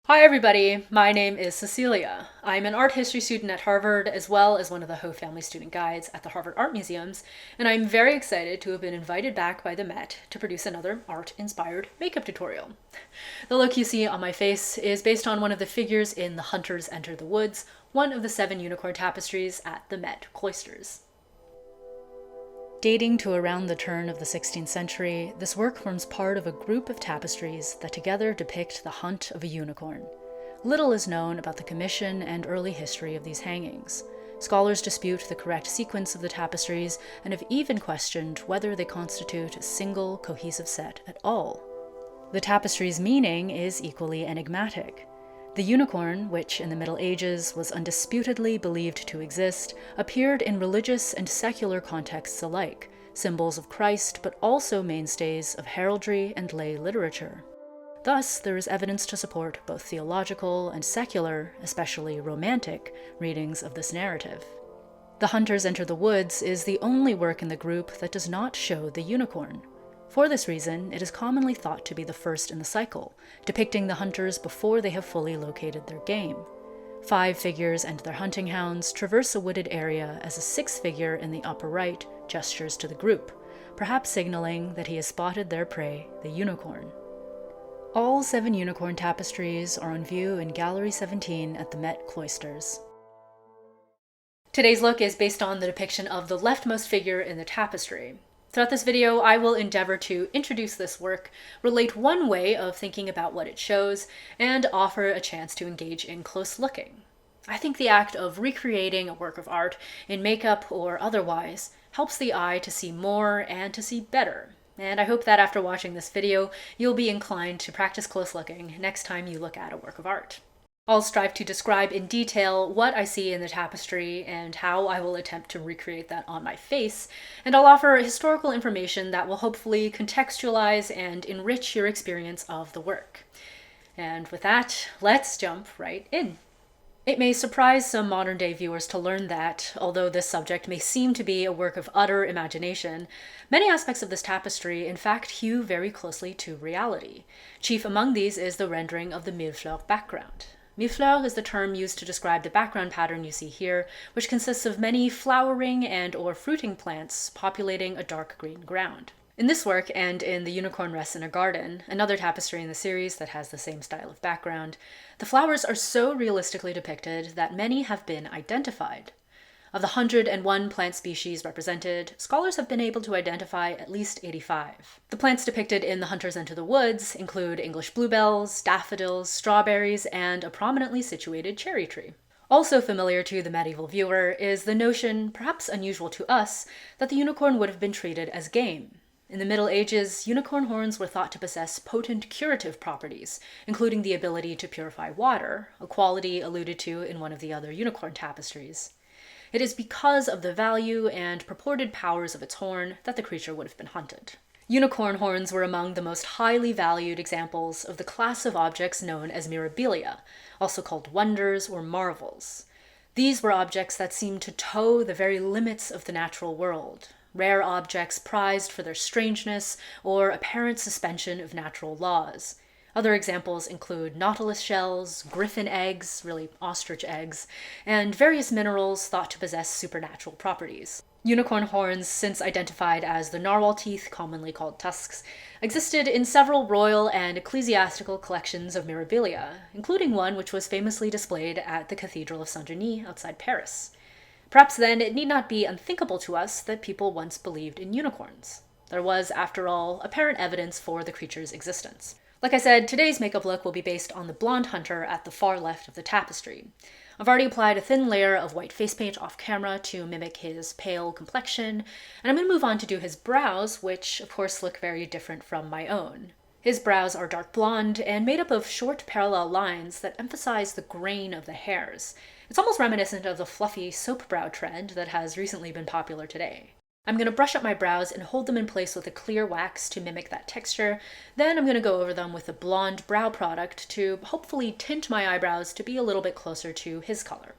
Hi everybody, my name is Cecilia. I'm an art history student at Harvard as well as one of the Ho family student guides at the Harvard Art Museums, and I'm very excited to have been invited back by the Met to produce another art-inspired makeup tutorial. The look you see on my face is based on one of the figures in The Hunters Enter the Woods, one of the 7 Unicorn Tapestries at the Met cloisters. Dating to around the turn of the 16th century, this work forms part of a group of tapestries that together depict the hunt of a unicorn. Little is known about the commission and early history of these hangings. Scholars dispute the correct sequence of the tapestries and have even questioned whether they constitute a single, cohesive set at all. The tapestry's meaning is equally enigmatic. The unicorn, which in the Middle Ages was undisputedly believed to exist, appeared in religious and secular contexts alike, symbols of Christ but also mainstays of heraldry and lay literature. Thus, there is evidence to support both theological and secular, especially romantic, readings of this narrative. The Hunters Enter the Woods is the only work in the group that does not show the unicorn. For this reason, it is commonly thought to be the first in the cycle, depicting the hunters before they have fully located their game. 5 figures and their hunting hounds traverse a wooded area as a 6th figure in the upper right gestures to the group, perhaps signaling that he has spotted their prey, the unicorn. All 7 unicorn tapestries are on view in Gallery 17 at the Met cloisters. Today's look is based on the depiction of the leftmost figure in the tapestry. Throughout this video, I will endeavor to introduce this work, relate one way of thinking about what it shows, and offer a chance to engage in close looking. I think the act of recreating a work of art, in makeup or otherwise, helps the eye to see more and to see better. And I hope that after watching this video, you'll be inclined to practice close looking next time you look at a work of art. I'll strive to describe in detail what I see in the tapestry and how I will attempt to recreate that on my face, and I'll offer historical information that will hopefully contextualize and enrich your experience of the work. And with that, let's jump right in. It may surprise some modern-day viewers to learn that, although this subject may seem to be a work of utter imagination, many aspects of this tapestry in fact hew very closely to reality. Chief among these is the rendering of the millefleur background. Millefleur is the term used to describe the background pattern you see here, which consists of many flowering and/or fruiting plants populating a dark green ground. In this work, and in The Unicorn Rests in a Garden, another tapestry in the series that has the same style of background, the flowers are so realistically depicted that many have been identified. Of the 101 plant species represented, scholars have been able to identify at least 85. The plants depicted in The Hunters Enter the Woods include English bluebells, daffodils, strawberries, and a prominently situated cherry tree. Also familiar to the medieval viewer is the notion, perhaps unusual to us, that the unicorn would have been treated as game. In the Middle Ages, unicorn horns were thought to possess potent curative properties, including the ability to purify water, a quality alluded to in one of the other unicorn tapestries. It is because of the value and purported powers of its horn that the creature would have been hunted. Unicorn horns were among the most highly valued examples of the class of objects known as mirabilia, also called wonders or marvels. These were objects that seemed to toe the very limits of the natural world, rare objects prized for their strangeness or apparent suspension of natural laws. Other examples include nautilus shells, griffin eggs, really ostrich eggs, and various minerals thought to possess supernatural properties. Unicorn horns, since identified as the narwhal teeth, commonly called tusks, existed in several royal and ecclesiastical collections of mirabilia, including one which was famously displayed at the Cathedral of Saint-Denis outside Paris. Perhaps then it need not be unthinkable to us that people once believed in unicorns. There was, after all, apparent evidence for the creature's existence. Like I said, today's makeup look will be based on the blonde hunter at the far left of the tapestry. I've already applied a thin layer of white face paint off camera to mimic his pale complexion, and I'm going to move on to do his brows, which of course look very different from my own. His brows are dark blonde and made up of short parallel lines that emphasize the grain of the hairs. It's almost reminiscent of the fluffy soap brow trend that has recently been popular today. I'm going to brush up my brows and hold them in place with a clear wax to mimic that texture. Then I'm going to go over them with a blonde brow product to hopefully tint my eyebrows to be a little bit closer to his color.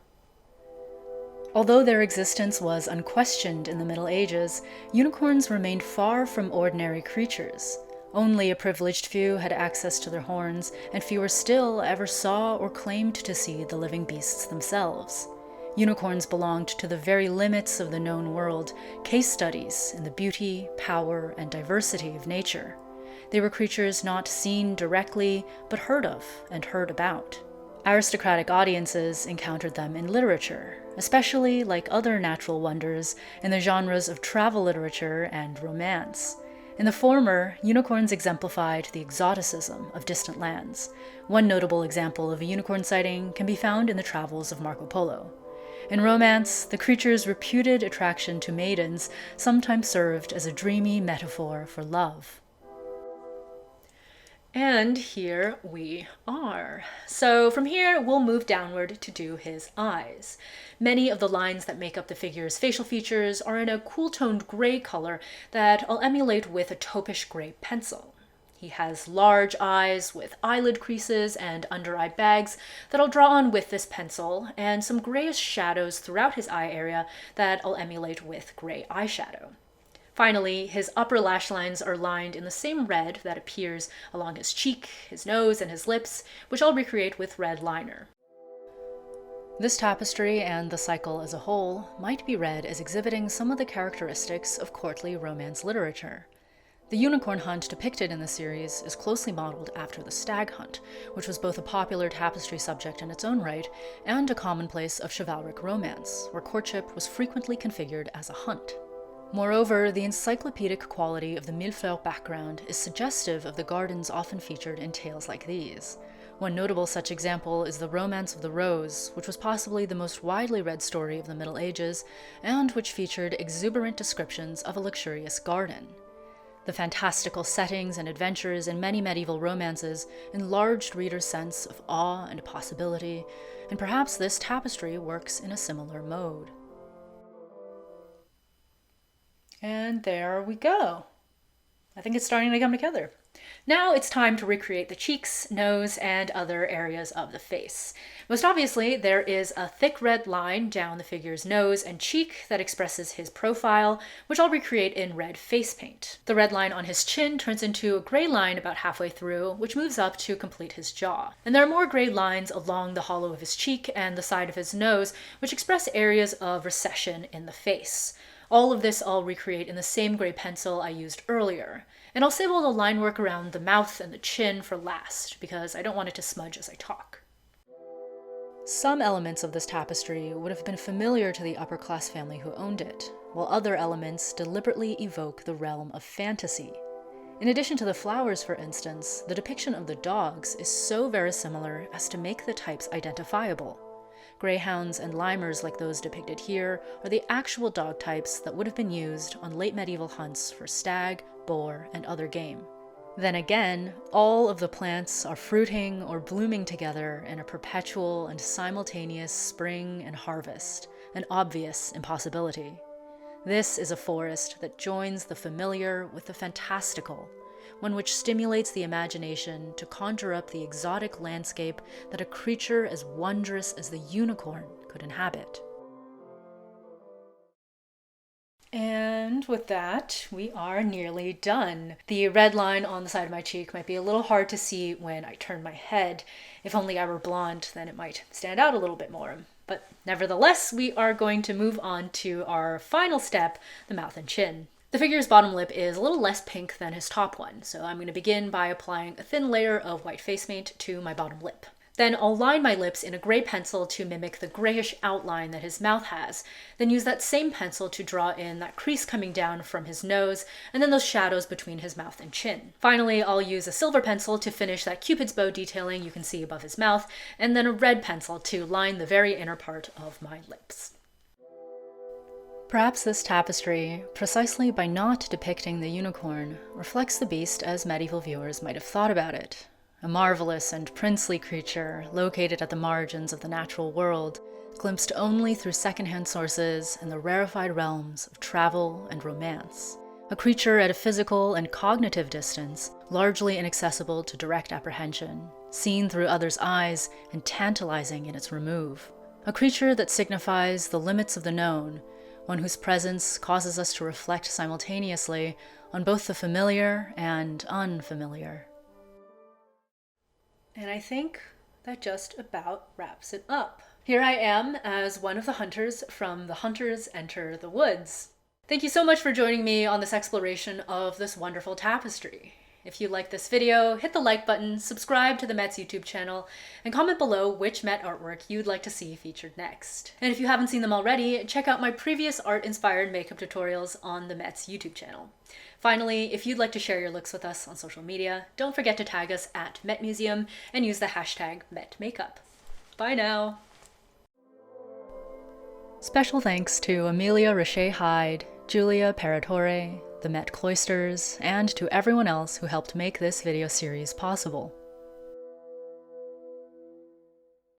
Although their existence was unquestioned in the Middle Ages, unicorns remained far from ordinary creatures. Only a privileged few had access to their horns, and fewer still ever saw or claimed to see the living beasts themselves. Unicorns belonged to the very limits of the known world, case studies in the beauty, power, and diversity of nature. They were creatures not seen directly, but heard of and heard about. Aristocratic audiences encountered them in literature, especially, like other natural wonders, in the genres of travel literature and romance. In the former, unicorns exemplified the exoticism of distant lands. One notable example of a unicorn sighting can be found in the travels of Marco Polo. In romance, the creature's reputed attraction to maidens sometimes served as a dreamy metaphor for love. And here we are. So from here, we'll move downward to do his eyes. Many of the lines that make up the figure's facial features are in a cool-toned gray color that I'll emulate with a taupish gray pencil. He has large eyes with eyelid creases and under-eye bags that I'll draw on with this pencil, and some grayish shadows throughout his eye area that I'll emulate with gray eyeshadow. Finally, his upper lash lines are lined in the same red that appears along his cheek, his nose, and his lips, which I'll recreate with red liner. This tapestry, and the cycle as a whole, might be read as exhibiting some of the characteristics of courtly romance literature. The unicorn hunt depicted in the series is closely modeled after the stag hunt, which was both a popular tapestry subject in its own right and a commonplace of chivalric romance, where courtship was frequently configured as a hunt. Moreover, the encyclopedic quality of the millefleur background is suggestive of the gardens often featured in tales like these. One notable such example is The Romance of the Rose, which was possibly the most widely read story of the Middle Ages, and which featured exuberant descriptions of a luxurious garden. The fantastical settings and adventures in many medieval romances enlarged readers' sense of awe and possibility, and perhaps this tapestry works in a similar mode. And there we go. I think it's starting to come together. Now it's time to recreate the cheeks, nose, and other areas of the face. Most obviously, there is a thick red line down the figure's nose and cheek that expresses his profile, which I'll recreate in red face paint. The red line on his chin turns into a gray line about halfway through, which moves up to complete his jaw. And there are more gray lines along the hollow of his cheek and the side of his nose, which express areas of recession in the face. All of this I'll recreate in the same gray pencil I used earlier. And I'll save all the line work around the mouth and the chin for last, because I don't want it to smudge as I talk. Some elements of this tapestry would have been familiar to the upper-class family who owned it, while other elements deliberately evoke the realm of fantasy. In addition to the flowers, for instance, the depiction of the dogs is so verisimilar as to make the types identifiable. Greyhounds and limers like those depicted here are the actual dog types that would have been used on late medieval hunts for stag, boar, and other game. Then again, all of the plants are fruiting or blooming together in a perpetual and simultaneous spring and harvest, an obvious impossibility. This is a forest that joins the familiar with the fantastical, one which stimulates the imagination to conjure up the exotic landscape that a creature as wondrous as the unicorn could inhabit. And with that, we are nearly done. The red line on the side of my cheek might be a little hard to see when I turn my head. If only I were blonde, then it might stand out a little bit more. But nevertheless, we are going to move on to our final step, the mouth and chin. The figure's bottom lip is a little less pink than his top one, so I'm going to begin by applying a thin layer of white face paint to my bottom lip. Then I'll line my lips in a gray pencil to mimic the grayish outline that his mouth has, then use that same pencil to draw in that crease coming down from his nose, and then those shadows between his mouth and chin. Finally, I'll use a silver pencil to finish that cupid's bow detailing you can see above his mouth, and then a red pencil to line the very inner part of my lips. Perhaps this tapestry, precisely by not depicting the unicorn, reflects the beast as medieval viewers might have thought about it. A marvelous and princely creature located at the margins of the natural world, glimpsed only through secondhand sources and the rarefied realms of travel and romance. A creature at a physical and cognitive distance, largely inaccessible to direct apprehension, seen through others' eyes and tantalizing in its remove. A creature that signifies the limits of the known, one whose presence causes us to reflect simultaneously on both the familiar and unfamiliar. And I think that just about wraps it up. Here I am as one of the hunters from The Hunters Enter the Woods. Thank you so much for joining me on this exploration of this wonderful tapestry. If you like this video, hit the like button, subscribe to the Met's YouTube channel, and comment below which Met artwork you'd like to see featured next. And if you haven't seen them already, check out my previous art-inspired makeup tutorials on the Met's YouTube channel. Finally, if you'd like to share your looks with us on social media, don't forget to tag us at Met Museum and use the hashtag #MetMakeup. Bye now! Special thanks to Amelia Richey Hyde, Julia Paratore, the Met Cloisters, and to everyone else who helped make this video series possible.